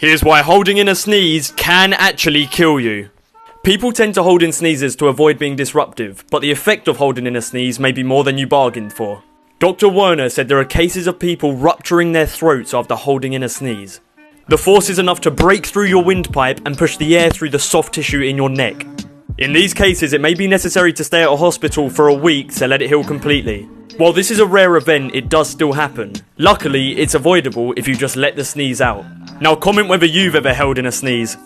Here's why holding in a sneeze can actually kill you. People tend to hold in sneezes to avoid being disruptive, but the effect of holding in a sneeze may be more than you bargained for. Dr. Werner said there are cases of people rupturing their throats after holding in a sneeze. The force is enough to break through your windpipe and push the air through the soft tissue in your neck. In these cases, it may be necessary to stay at a hospital for a week to let it heal completely. While this is a rare event, it does still happen. Luckily, it's avoidable if you just let the sneeze out. Now comment whether you've ever held in a sneeze.